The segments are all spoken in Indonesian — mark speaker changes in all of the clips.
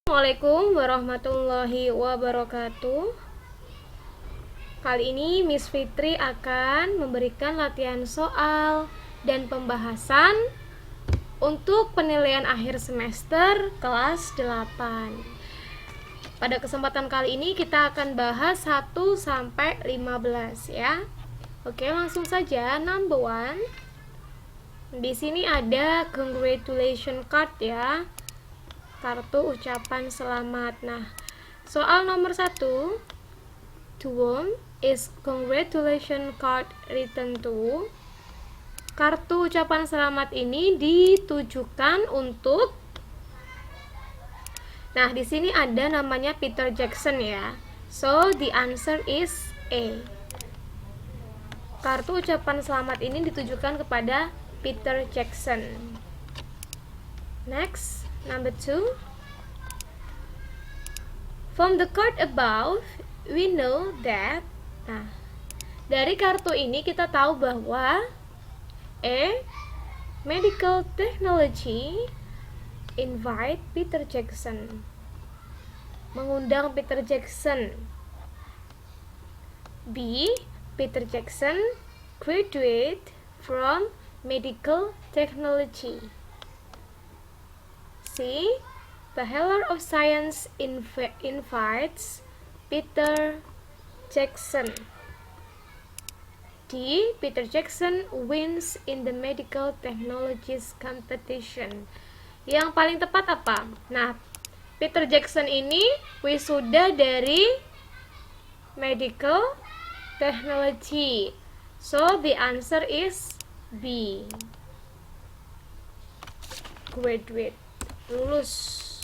Speaker 1: Assalamualaikum warahmatullahi wabarakatuh. Kali ini Miss Fitri akan memberikan latihan soal dan pembahasan untuk penilaian akhir semester kelas 8. Pada kesempatan kali ini kita akan bahas 1 sampai 15 ya. Oke, langsung saja. Number 1. Di sini ada congratulation card ya. Kartu ucapan selamat. Nah, soal nomor 1, to whom is congratulation card written to? Kartu ucapan selamat ini ditujukan untuk. Nah, di sini ada namanya Peter Jackson ya. So, the answer is A. Kartu ucapan selamat ini ditujukan kepada Peter Jackson. Next. Number 2. From the card above, we know that. Nah, dari kartu ini kita tahu bahwa A. Medical technology invite Peter Jackson. Mengundang Peter Jackson. B. Peter Jackson graduate from medical technology. C. Bachelor of Science invites Peter Jackson. D. Peter Jackson wins in the medical technologies competition. Yang paling tepat apa? Nah, Peter Jackson ini wisuda dari medical technology. So the answer is B. Graduate. Lulus.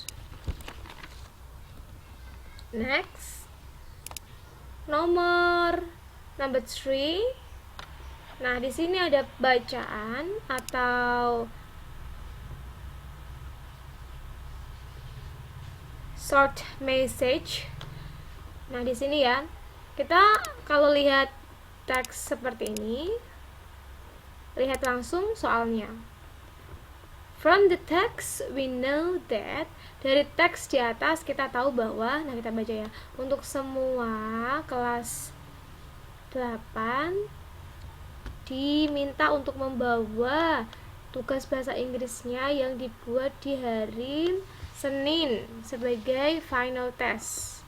Speaker 1: Next, number 3. Nah, di sini ada bacaan atau short message. Nah, di sini ya, kita kalau lihat teks seperti ini, lihat langsung soalnya. From the text, we know that. Dari teks di atas kita tahu bahwa, nah kita baca ya, untuk semua kelas 8 diminta untuk membawa tugas bahasa Inggrisnya yang dibuat di hari Senin sebagai final test.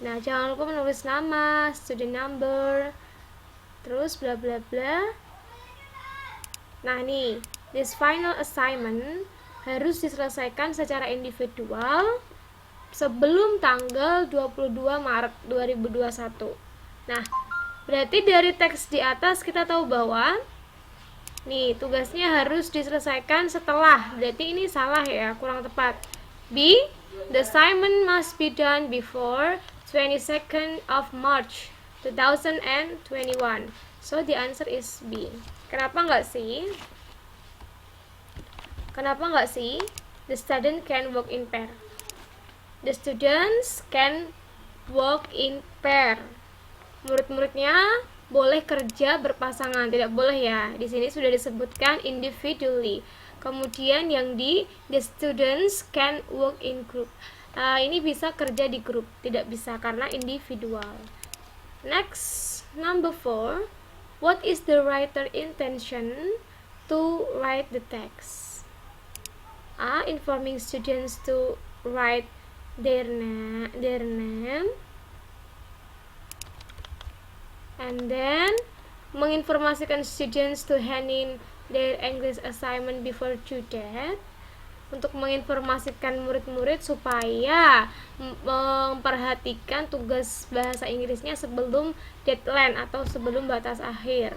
Speaker 1: Nah, jangan lupa menulis nama, student number, terus bla bla bla. Nah, nih, this final assignment harus diselesaikan secara individual sebelum tanggal 22 Maret 2021. Nah, berarti dari teks di atas kita tahu bahwa nih, tugasnya harus diselesaikan setelah. Berarti ini salah ya, kurang tepat. B. The assignment must be done before 22nd of March 2021. So the answer is B. Kenapa nggak sih? Kenapa nggak sih? The student can work in pair. The students can work in pair. Murid-muridnya boleh kerja berpasangan, tidak boleh ya. Di sini sudah disebutkan individually. Kemudian yang di the students can work in group. Ini bisa kerja di grup, tidak bisa karena individual. Next, number 4. What is the writer intention to write the text? A. Informing students to write their name, and then menginformasikan students to hand in their English assignment before due date, untuk menginformasikan murid-murid supaya memperhatikan tugas bahasa Inggrisnya sebelum deadline atau sebelum batas akhir.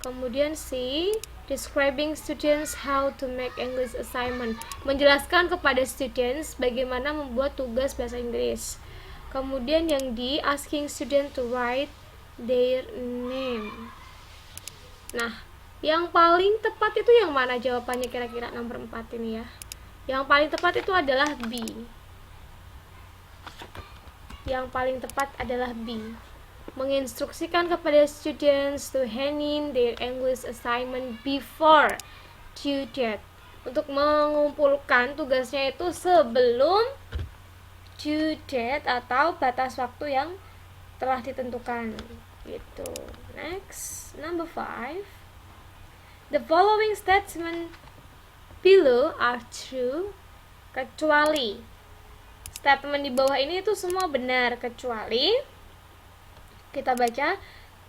Speaker 1: Kemudian C. Describing students how to make English assignment, menjelaskan kepada students bagaimana membuat tugas bahasa Inggris. Kemudian yang D. Asking students to write their name. Nah, yang paling tepat itu yang mana jawabannya kira-kira nomor 4 ini ya? Yang paling tepat itu adalah B. Yang paling tepat adalah B. Menginstruksikan kepada students to hand in their English assignment before due date. Untuk mengumpulkan tugasnya itu sebelum due date atau batas waktu yang telah ditentukan gitu. Next, number 5. The following statement below are true kecuali. Statement di bawah ini itu semua benar kecuali kita baca.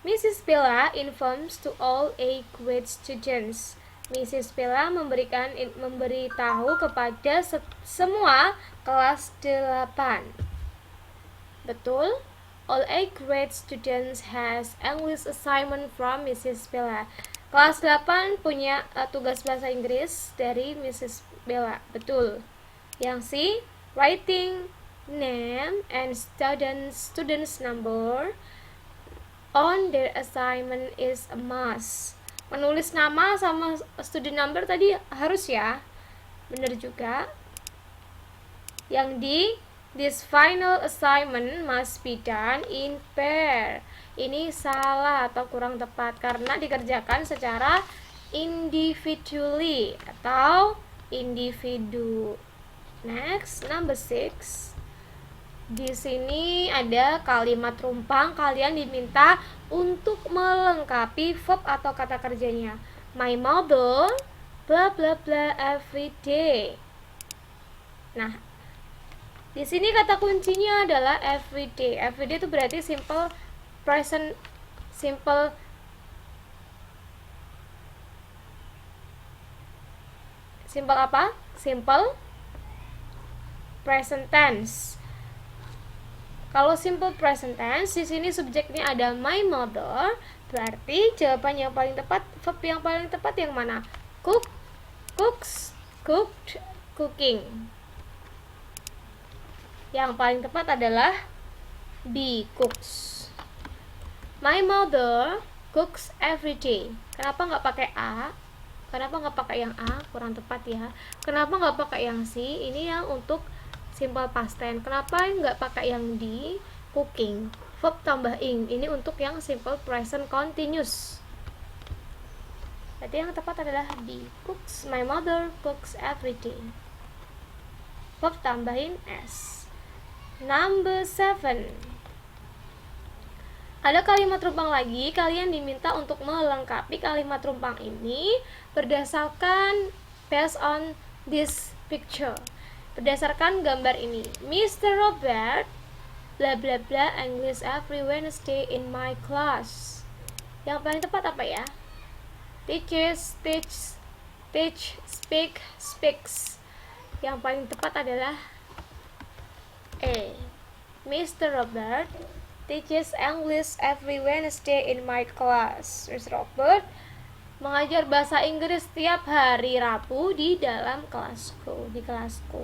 Speaker 1: Mrs. Bella informs to all 8 grade students. Mrs. Bella memberitahu kepada semua kelas 8. Betul? All 8 grade students has English assignment from Mrs. Bella. Kelas 8 punya tugas bahasa Inggris dari Mrs. Bella. Betul. Yang C, writing name and students number on their assignment is a must. Menulis nama sama student number tadi harus ya. Bener juga. Yang D, this final assignment must be done in pair. Ini salah atau kurang tepat karena dikerjakan secara individually atau individu. Next, number 6. Di sini ada kalimat rumpang, kalian diminta untuk melengkapi verb atau kata kerjanya. My mother blah blah blah every day. Nah, di sini kata kuncinya adalah every day. Every day itu berarti simple present, simple apa? Simple present tense. Kalau simple present tense, di sini subjeknya ada my mother, berarti jawaban yang paling tepat, verb yang paling tepat yang mana? Cook, cooks, cooked, cooking. Yang paling tepat adalah B, cooks. My mother cooks every day. Kenapa nggak pakai A? Kenapa nggak pakai yang A? Kurang tepat ya. Kenapa nggak pakai yang C? Ini yang untuk simple past tense. Kenapa nggak pakai yang D, cooking, verb tambah ing? Ini untuk yang simple present continuous. Jadi yang tepat adalah B, cooks. My mother cooks every day. Verb tambahin S. Number 7. Ada kalimat rumpang lagi. Kalian diminta untuk melengkapi kalimat rumpang ini berdasarkan based on this picture. Berdasarkan gambar ini. Mr. Robert bla bla bla English every Wednesday in my class. Yang paling tepat apa ya? Teaches, teach, speak, speaks. Yang paling tepat adalah A. Mr. Robert teaches English every Wednesday in my class. Mr. Robert mengajar bahasa Inggris setiap hari Rabu di dalam kelasku, di kelasku.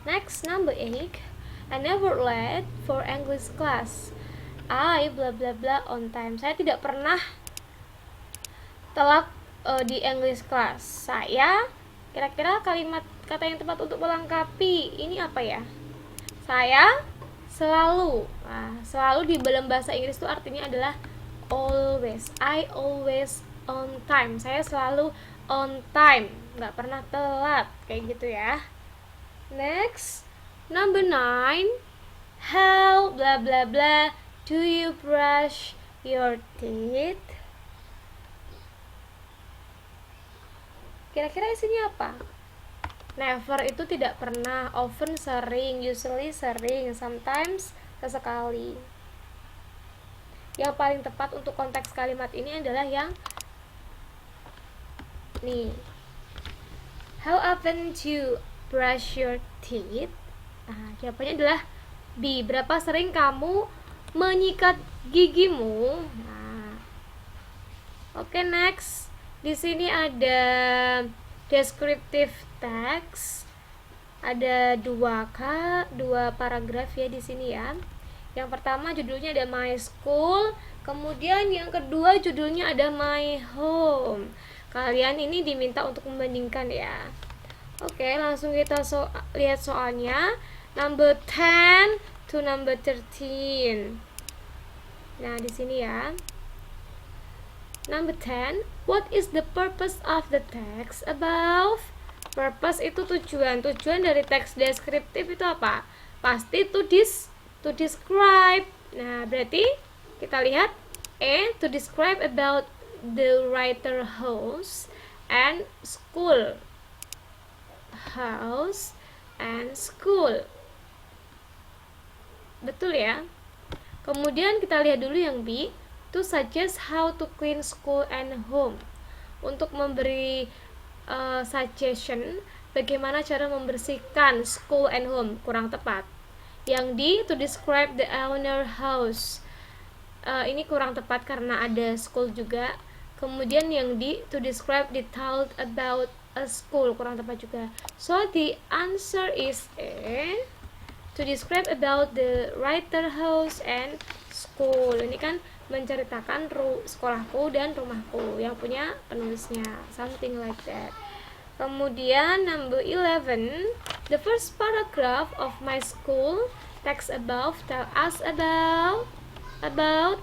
Speaker 1: Next, number 8. I never late for English class. I bla bla bla on time. Saya tidak pernah telat di English class. Saya, kira-kira kalimat kata yang tepat untuk melengkapi ini apa ya? Saya selalu. Nah, selalu di dalam bahasa Inggris itu artinya adalah always. I always on time. Saya selalu on time, nggak pernah telat, kayak gitu ya. Next, number 9. How bla bla bla do you brush your teeth? Kira-kira isinya apa? Never itu tidak pernah, often sering, usually sering, sometimes sesekali. Yang paling tepat untuk konteks kalimat ini adalah yang nih. How often do you brush your teeth? Nah, jawabannya adalah B. Berapa sering kamu menyikat gigimu? Nah. Oke, next. Di sini ada descriptive text. Ada dua paragraf ya di sini ya. Yang pertama judulnya ada My School, kemudian yang kedua judulnya ada My Home. Kalian ini diminta untuk membandingkan ya. Oke, langsung kita lihat soalnya. Number 10 to number 13. Nah, di sini ya. Number 10, what is the purpose of the text above? Purpose itu tujuan. Tujuan dari teks deskriptif itu apa? pasti to describe. Nah, berarti kita lihat to describe about the writer house and school. House and school. Betul ya? Kemudian kita lihat dulu yang B, to suggest how to clean school and home. Untuk memberi suggestion bagaimana cara membersihkan school and home, kurang tepat. Yang D, to describe the owner house. Ini kurang tepat karena ada school juga. Kemudian yang D, to describe the told about a school, kurang tepat juga. So the answer is A, to describe about the writer house and school. Ini kan menceritakan sekolahku dan rumahku yang punya penulisnya, something like that. Kemudian number 11, the first paragraph of my school text above tell us about.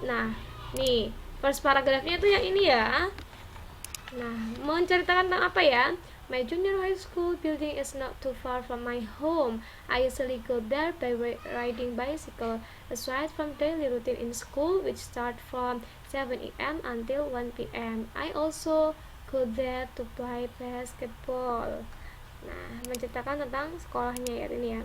Speaker 1: Nah, nih first paragraphnya itu yang ini ya. Nah, menceritakan tentang apa ya? My junior high school building is not too far from my home. I usually go there by riding bicycle. Aside from daily routine in school, which start from 7 a.m. until 1 p.m. I also go there to play basketball. Nah, menceritakan tentang sekolahnya ya ini ya.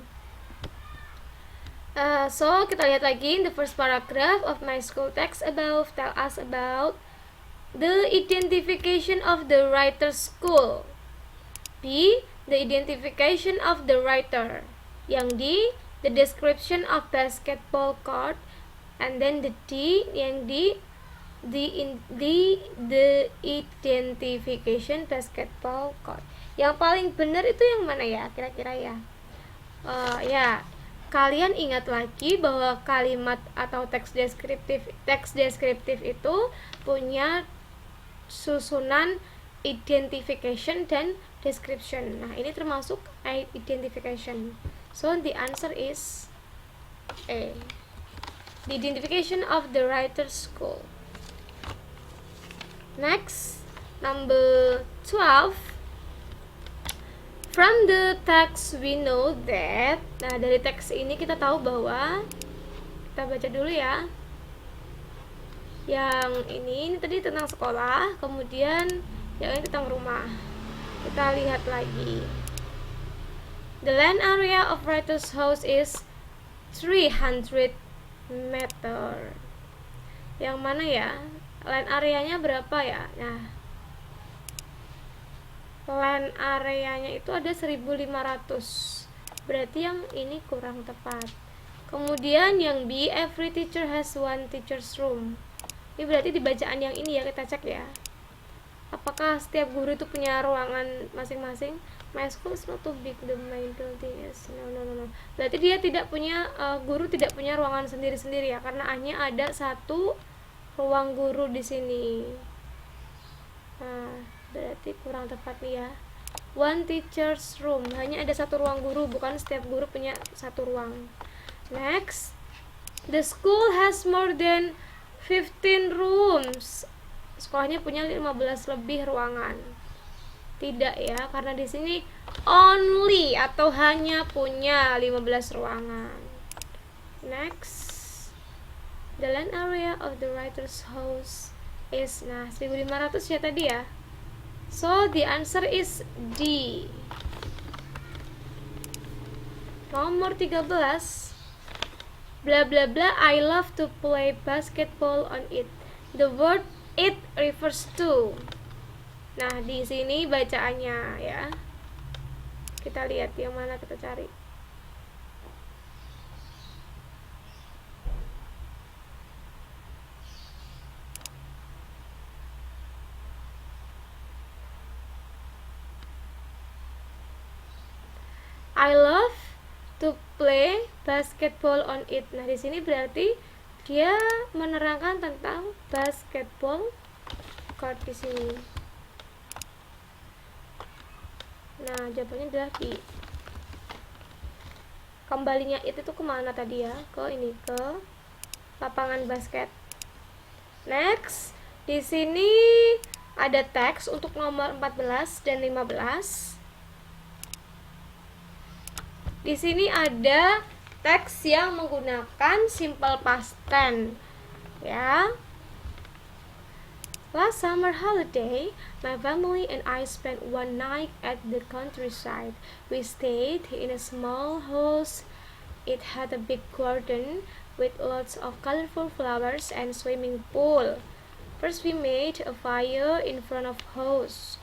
Speaker 1: So kita lihat lagi in the first paragraph of my school text above tell us about the identification of the writer's school. B, the identification of the writer. Yang D, the description of basketball court. And then the D, yang D, the identification basketball court. Yang paling benar itu yang mana ya kira-kira ya? Ya, kalian ingat lagi bahwa kalimat atau teks deskriptif itu punya susunan identification dan description. Nah, ini termasuk identification. So the answer is A, the identification of the writer's school. Next, number 12. From the text we know that. Nah, dari teks ini kita tahu bahwa, kita baca dulu ya. Yang ini tadi tentang sekolah, kemudian yang ini tentang rumah. Kita lihat lagi. The land area of writer's house is 300 meter. Yang mana ya? Land areanya berapa ya? Nah, land areanya itu ada 1500. Berarti yang ini kurang tepat. Kemudian yang B, every teacher has one teacher's room. Ini berarti di bacaan yang ini ya, kita cek ya. Apakah setiap guru itu punya ruangan masing-masing? My school is not too big, the main building is no. Berarti dia tidak punya, guru tidak punya ruangan sendiri-sendiri ya, karena hanya ada satu ruang guru di sini. Nah, berarti kurang tepat nih ya. One teacher's room, hanya ada satu ruang guru, bukan setiap guru punya satu ruang. Next, the school has more than 15 rooms. Sekolahnya punya 15 lebih ruangan. Tidak ya, karena di sini only atau hanya punya 15 ruangan. Next, the land area of the writer's house is, nah 1500 ya tadi ya. So the answer is D. Nomor 13. Bla bla bla, I love to play basketball on it. The word it refers to. Nah, di sini bacaannya ya. Kita lihat yang mana kita cari. I love to play basketball on it. Nah, di sini berarti dia menerangkan tentang basketball court di sini. Nah, jawabannya adalah B. Kembalinya itu kemana tadi ya? Ke ini, ke lapangan basket. Next, di sini ada teks untuk nomor 14 dan 15. Di sini ada teks yang menggunakan simple past tense ya. Last summer holiday, my family and I spent one night at the countryside. We stayed in a small house. It had a big garden with lots of colorful flowers and swimming pool. First we made a fire in front of house.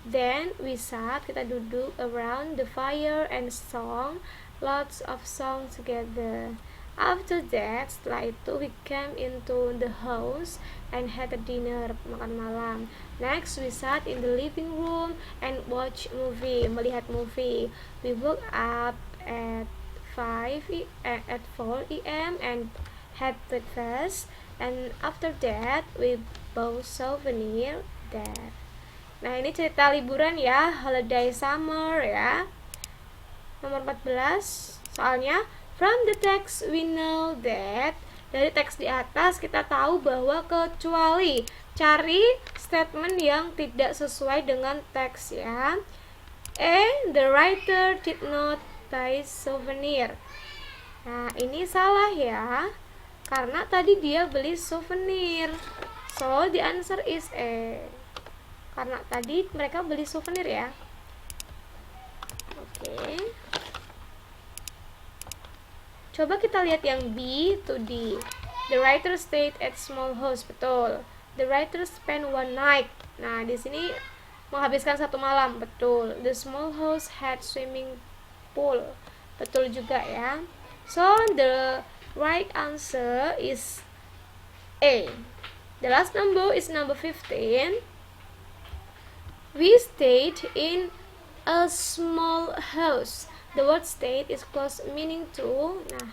Speaker 1: Then we sat, kita duduk around the fire and sang lots of songs together. After that, setelah itu we came into the house and had a dinner, makan malam. Next we sat in the living room and watched movie, melihat movie. We woke up at 4 a.m. and had breakfast, and after that we bought souvenir there. Nah, ini cerita liburan ya, holiday summer ya. Nomor 14, soalnya from the text we know that, dari teks di atas kita tahu bahwa kecuali, cari statement yang tidak sesuai dengan teks ya. The writer did not buy souvenir. Nah, ini salah ya, karena tadi dia beli souvenir. So the answer is A, karena tadi mereka beli souvenir ya. Oke. Coba kita lihat yang B to D. The writer stayed at small house, betul. The writer spent one night. Nah, di sini menghabiskan satu malam, betul. The small house had swimming pool, betul juga ya. So the right answer is A. The last number is number 15. We stayed in a small house. The word stayed is close meaning to. Nah,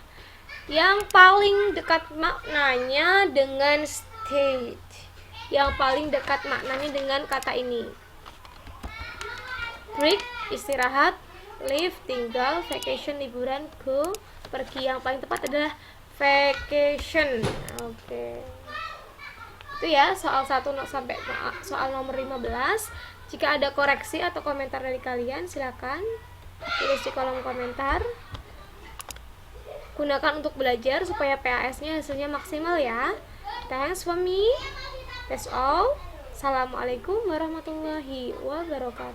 Speaker 1: yang paling dekat maknanya dengan stayed, yang paling dekat maknanya dengan kata ini. Break, istirahat. Live, tinggal. Vacation, liburan. Go, pergi. Yang paling tepat adalah vacation. Oke. Itu ya soal 1 sampai soal nomor 15. Jika ada koreksi atau komentar dari kalian, silakan tulis di kolom komentar. Gunakan untuk belajar supaya PAS-nya hasilnya maksimal ya. Thanks for me. That's all. Assalamualaikum warahmatullahi wabarakatuh.